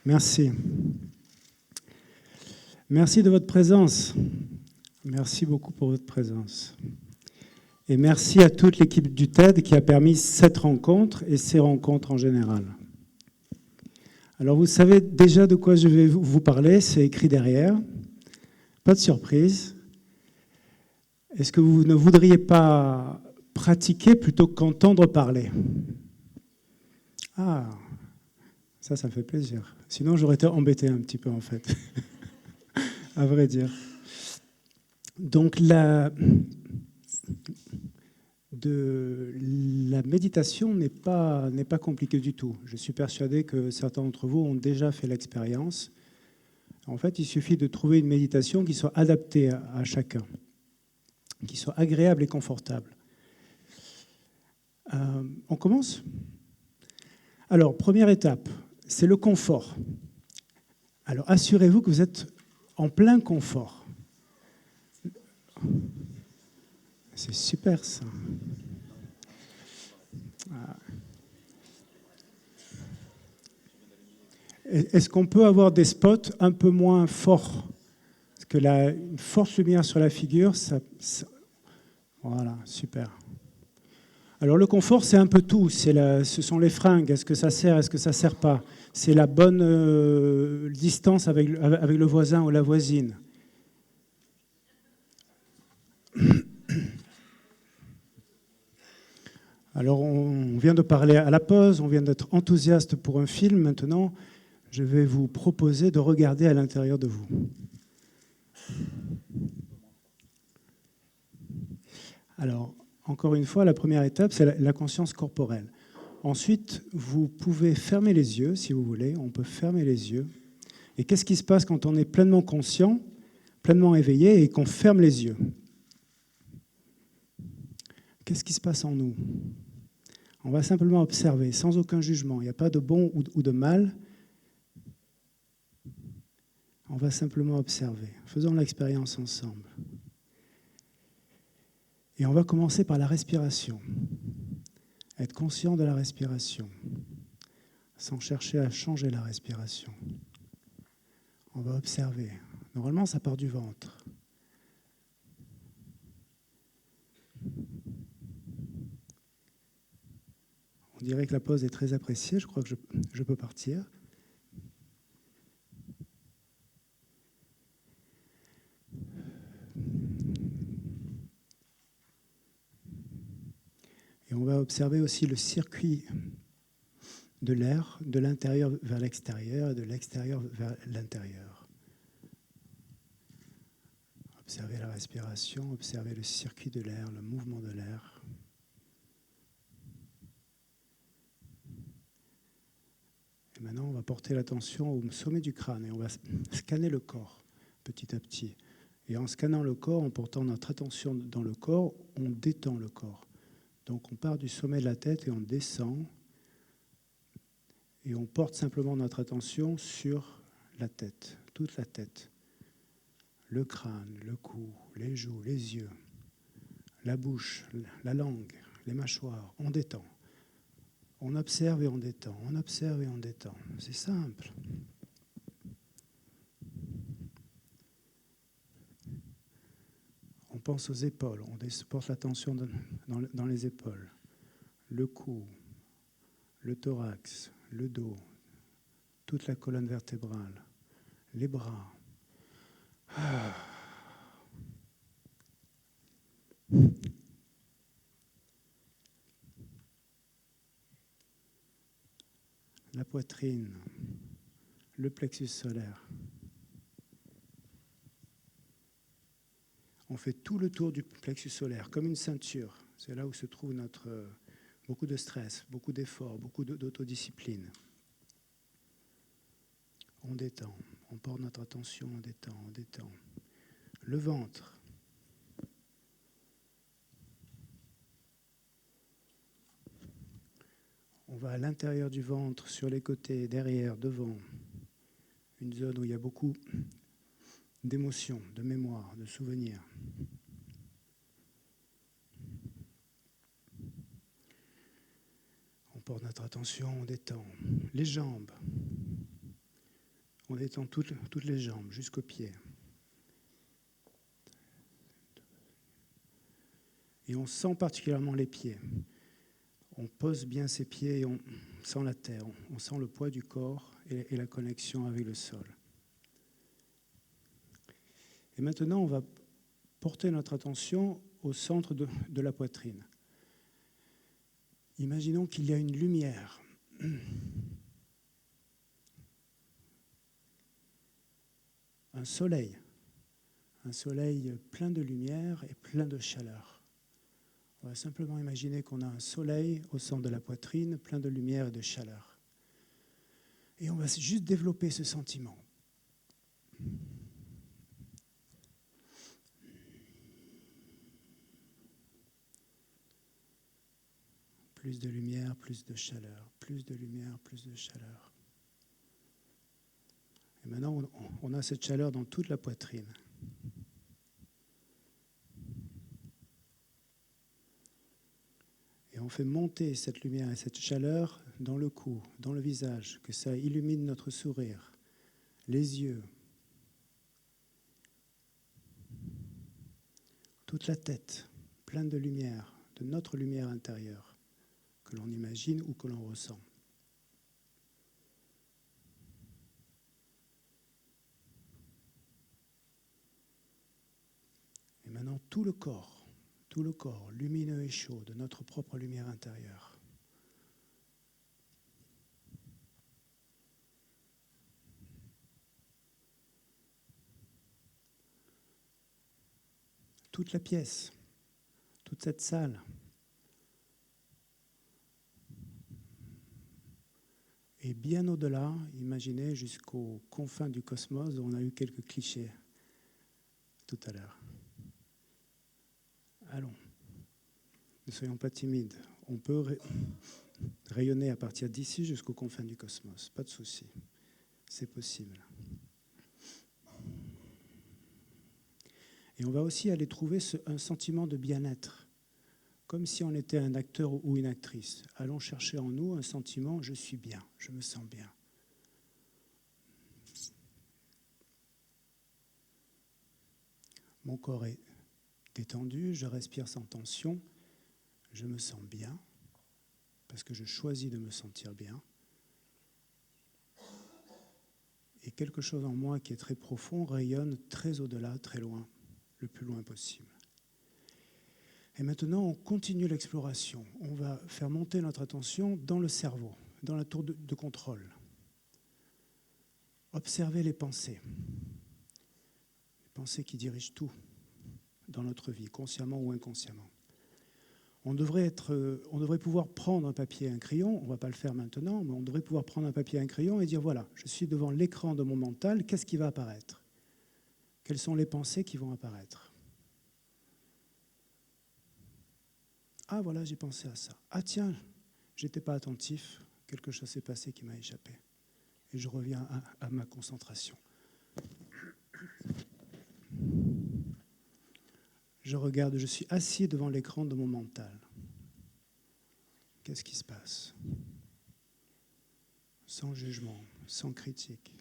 Merci. Merci de votre présence. Merci beaucoup pour votre présence. Et merci à toute l'équipe du TED qui a permis cette rencontre et ces rencontres en général. Alors vous savez déjà de quoi je vais vous parler, c'est écrit derrière. Pas de surprise. Est-ce que vous ne voudriez pas pratiquer plutôt qu'entendre parler? Ah, ça me fait plaisir. Sinon, j'aurais été embêté un petit peu, en fait, à vrai dire. Donc, la méditation n'est pas compliquée du tout. Je suis persuadé que certains d'entre vous ont déjà fait l'expérience. En fait, il suffit de trouver une méditation qui soit adaptée à chacun, qui soit agréable et confortable. On commence ? Alors, première étape, c'est le confort. Alors, assurez-vous que vous êtes en plein confort. C'est super, ça. Est-ce qu'on peut avoir des spots un peu moins forts? Parce que une forte lumière sur la figure, voilà, super. Alors le confort, c'est un peu tout. Ce sont les fringues. Est-ce que ça sert? Est-ce que ça ne sert pas? C'est la bonne distance avec le voisin ou la voisine. Alors on vient de parler à la pause, on vient d'être enthousiaste pour un film. Maintenant, je vais vous proposer de regarder à l'intérieur de vous. Alors, encore une fois, la première étape, c'est la conscience corporelle. Ensuite, vous pouvez fermer les yeux, si vous voulez. On peut fermer les yeux. Et qu'est-ce qui se passe quand on est pleinement conscient, pleinement éveillé et qu'on ferme les yeux? Qu'est-ce qui se passe en nous? On va simplement observer, sans aucun jugement. Il n'y a pas de bon ou de mal. On va simplement observer. Faisons l'expérience ensemble. Et on va commencer par la respiration. Être conscient de la respiration, sans chercher à changer la respiration. On va observer. Normalement, ça part du ventre. On dirait que la pause est très appréciée. Je crois que je peux partir. Et on va observer aussi le circuit de l'air, de l'intérieur vers l'extérieur et de l'extérieur vers l'intérieur. Observez la respiration, observez le circuit de l'air, le mouvement de l'air. Et maintenant, on va porter l'attention au sommet du crâne et on va scanner le corps petit à petit. Et en scannant le corps, en portant notre attention dans le corps, on détend le corps. Donc on part du sommet de la tête et on descend. Et on porte simplement notre attention sur la tête, toute la tête. Le crâne, le cou, les joues, les yeux, la bouche, la langue, les mâchoires. On détend. On observe et on détend. On observe et on détend. C'est simple. On pense aux épaules. On porte l'attention dans les épaules. Le cou, le thorax, le dos, toute la colonne vertébrale, les bras. La poitrine, le plexus solaire. On fait tout le tour du plexus solaire, comme une ceinture. C'est là où se trouve beaucoup de stress, beaucoup d'efforts, beaucoup d'autodiscipline. On détend, on porte notre attention, on détend. Le ventre. On va à l'intérieur du ventre, sur les côtés, derrière, devant. Une zone où il y a beaucoup d'émotions, de mémoire, de souvenirs. On porte notre attention, on détend les jambes. On détend toutes les jambes jusqu'aux pieds. Et on sent particulièrement les pieds. On pose bien ses pieds et on sent la terre. On sent le poids du corps et la connexion avec le sol. Et maintenant, on va porter notre attention au centre de la poitrine. Imaginons qu'il y a une lumière. Un soleil plein de lumière et plein de chaleur. On va simplement imaginer qu'on a un soleil au centre de la poitrine, plein de lumière et de chaleur. Et on va juste développer ce sentiment. Plus de lumière, plus de chaleur, plus de lumière, plus de chaleur. Et maintenant, on a cette chaleur dans toute la poitrine. Et on fait monter cette lumière et cette chaleur dans le cou, dans le visage, que ça illumine notre sourire, les yeux, toute la tête, pleine de lumière, de notre lumière intérieure, que l'on imagine ou que l'on ressent. Et maintenant, tout le corps lumineux et chaud de notre propre lumière intérieure. Toute la pièce, toute cette salle. Et bien au-delà, imaginez jusqu'aux confins du cosmos, où on a eu quelques clichés tout à l'heure. Allons, ne soyons pas timides. On peut rayonner à partir d'ici jusqu'aux confins du cosmos. Pas de souci, c'est possible. Et on va aussi aller trouver un sentiment de bien-être, comme si on était un acteur ou une actrice. Allons chercher en nous un sentiment « je suis bien, je me sens bien ». Mon corps est détendu, je respire sans tension, je me sens bien, parce que je choisis de me sentir bien. Et quelque chose en moi qui est très profond rayonne très au-delà, très loin, le plus loin possible. Et maintenant, on continue l'exploration. On va faire monter notre attention dans le cerveau, dans la tour de contrôle. Observer les pensées qui dirigent tout dans notre vie, consciemment ou inconsciemment. On devrait pouvoir prendre un papier et un crayon, on ne va pas le faire maintenant, mais on devrait pouvoir prendre un papier et un crayon et dire, voilà, je suis devant l'écran de mon mental, qu'est-ce qui va apparaître? Quelles sont les pensées qui vont apparaître? Ah voilà, j'ai pensé à ça. Ah tiens, j'étais pas attentif, quelque chose s'est passé qui m'a échappé. Et je reviens à ma concentration. Je regarde, je suis assis devant l'écran de mon mental. Qu'est-ce qui se passe? Sans jugement, sans critique.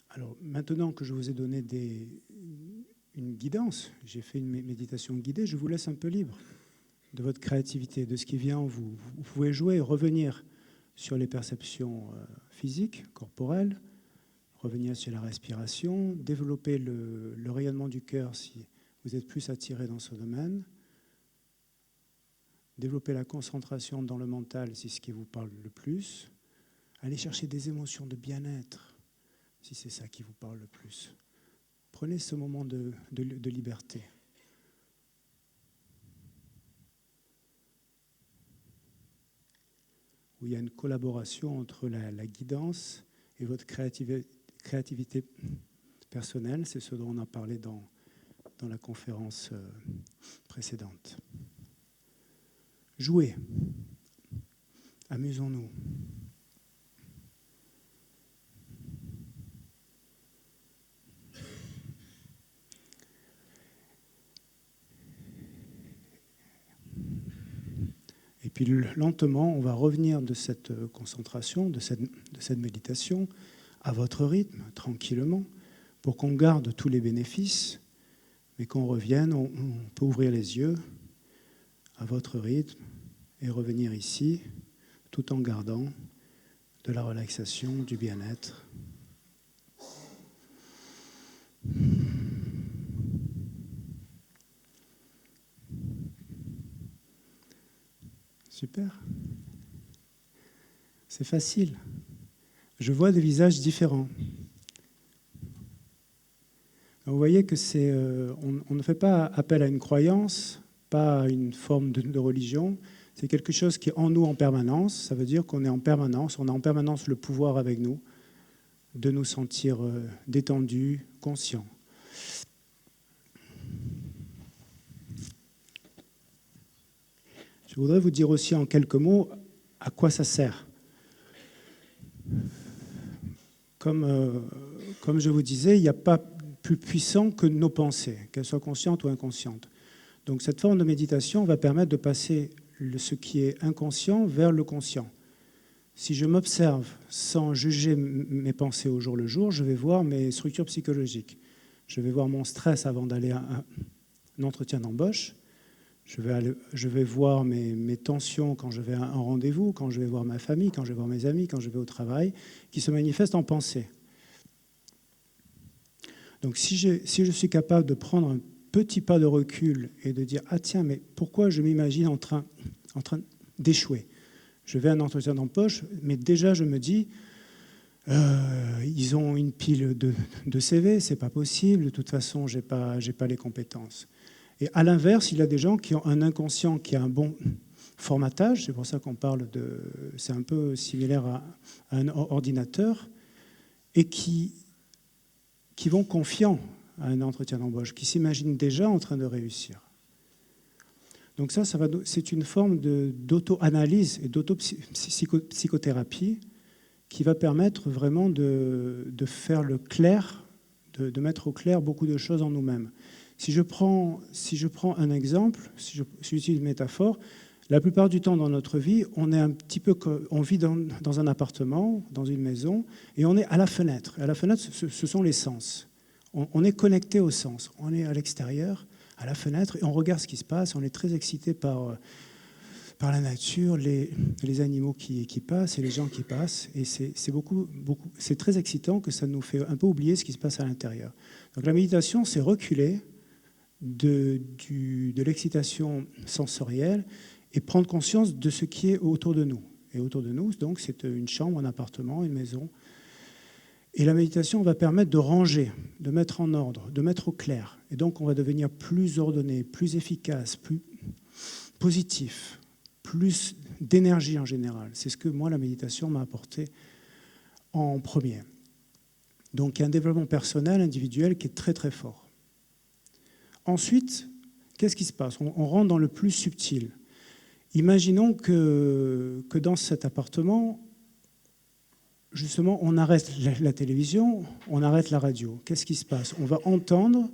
Alors, maintenant que je vous ai donné une guidance, j'ai fait une méditation guidée, je vous laisse un peu libre de votre créativité, de ce qui vient en vous. Vous pouvez jouer et revenir sur les perceptions physiques, corporelles, revenir sur la respiration, développer le rayonnement du cœur si vous êtes plus attiré dans ce domaine, développer la concentration dans le mental si c'est ce qui vous parle le plus, aller chercher des émotions de bien-être si c'est ça qui vous parle le plus. Prenez ce moment de liberté. Où il y a une collaboration entre la guidance et votre créativité personnelle. C'est ce dont on a parlé dans la conférence précédente. Jouer. Amusons-nous. Et puis lentement, on va revenir de cette concentration, de cette méditation, à votre rythme, tranquillement, pour qu'on garde tous les bénéfices, mais qu'on revienne, on peut ouvrir les yeux à votre rythme et revenir ici, tout en gardant de la relaxation, du bien-être. Super. C'est facile. Je vois des visages différents. Vous voyez que on ne fait pas appel à une croyance, pas à une forme de religion. C'est quelque chose qui est en nous en permanence. Ça veut dire qu'on est en permanence, on a en permanence le pouvoir avec nous de nous sentir détendus, conscients. Je voudrais vous dire aussi en quelques mots à quoi ça sert. Comme je vous disais, il n'y a pas plus puissant que nos pensées, qu'elles soient conscientes ou inconscientes. Donc cette forme de méditation va permettre de passer ce qui est inconscient vers le conscient. Si je m'observe sans juger mes pensées au jour le jour, je vais voir mes structures psychologiques. Je vais voir mon stress avant d'aller à un entretien d'embauche. Je vais voir mes tensions quand je vais à un rendez-vous, quand je vais voir ma famille, quand je vais voir mes amis, quand je vais au travail, qui se manifestent en pensée. Donc si je suis capable de prendre un petit pas de recul et de dire « Ah tiens, mais pourquoi je m'imagine en train d'échouer ?» Je vais à un entretien d'embauche, mais déjà je me dis ils ont une pile de CV, c'est pas possible, de toute façon j'ai pas les compétences. Et à l'inverse, il y a des gens qui ont un inconscient qui a un bon formatage, c'est pour ça qu'on parle c'est un peu similaire à un ordinateur, et qui vont confiants à un entretien d'embauche, qui s'imaginent déjà en train de réussir. Donc c'est une forme d'auto-analyse et d'auto-psychothérapie qui va permettre vraiment de faire le clair, de mettre au clair beaucoup de choses en nous-mêmes. Si je prends un exemple, si j'utilise une métaphore, la plupart du temps dans notre vie, on vit dans un appartement, dans une maison, et on est à la fenêtre. Et à la fenêtre, ce sont les sens. On est connecté aux sens. On est à l'extérieur, à la fenêtre, et on regarde ce qui se passe. On est très excité par la nature, les animaux qui passent et les gens qui passent. Et c'est très excitant que ça nous fait un peu oublier ce qui se passe à l'intérieur. Donc la méditation, c'est reculer de l'excitation sensorielle et prendre conscience de ce qui est autour de nous. Et autour de nous, donc, c'est une chambre, un appartement, une maison. Et la méditation va permettre de ranger, de mettre en ordre, de mettre au clair. Et donc, on va devenir plus ordonné, plus efficace, plus positif, plus d'énergie en général. C'est ce que moi, la méditation m'a apporté en premier. Donc, il y a un développement personnel, individuel qui est très, très fort. Ensuite, qu'est-ce qui se passe ? On rentre dans le plus subtil. Imaginons que dans cet appartement, justement, on arrête la télévision, on arrête la radio. Qu'est-ce qui se passe ? On va entendre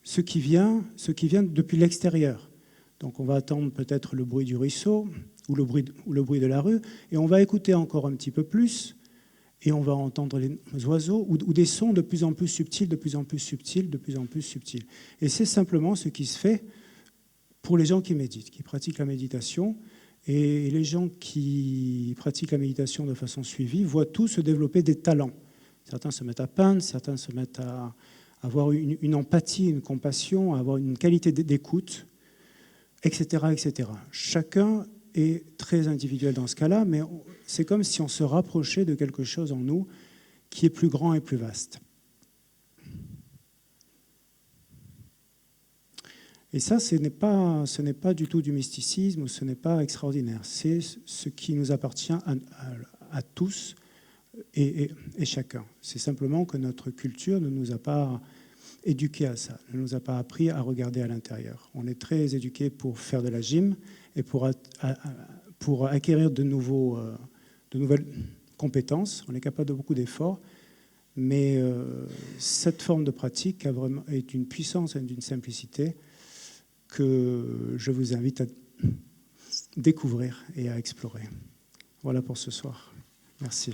ce qui vient depuis l'extérieur. Donc on va attendre peut-être le bruit du ruisseau ou le bruit de la rue, et on va écouter encore un petit peu plus, et on va entendre les oiseaux ou des sons de plus en plus subtils, de plus en plus subtils, de plus en plus subtils. Et c'est simplement ce qui se fait pour les gens qui méditent, qui pratiquent la méditation. Et les gens qui pratiquent la méditation de façon suivie voient tous se développer des talents. Certains se mettent à peindre, certains se mettent à avoir une empathie, une compassion, à avoir une qualité d'écoute, etc., etc. Chacun est très individuel dans ce cas-là, mais c'est comme si on se rapprochait de quelque chose en nous qui est plus grand et plus vaste. Et ça, ce n'est pas du tout du mysticisme, ce n'est pas extraordinaire. C'est ce qui nous appartient à tous et chacun. C'est simplement que notre culture ne nous a pas éduqués à ça, ne nous a pas appris à regarder à l'intérieur. On est très éduqués pour faire de la gym et pour pour acquérir de nouvelles compétences. On est capable de beaucoup d'efforts, mais cette forme de pratique est d'une puissance et d'une simplicité que je vous invite à découvrir et à explorer. Voilà pour ce soir. Merci.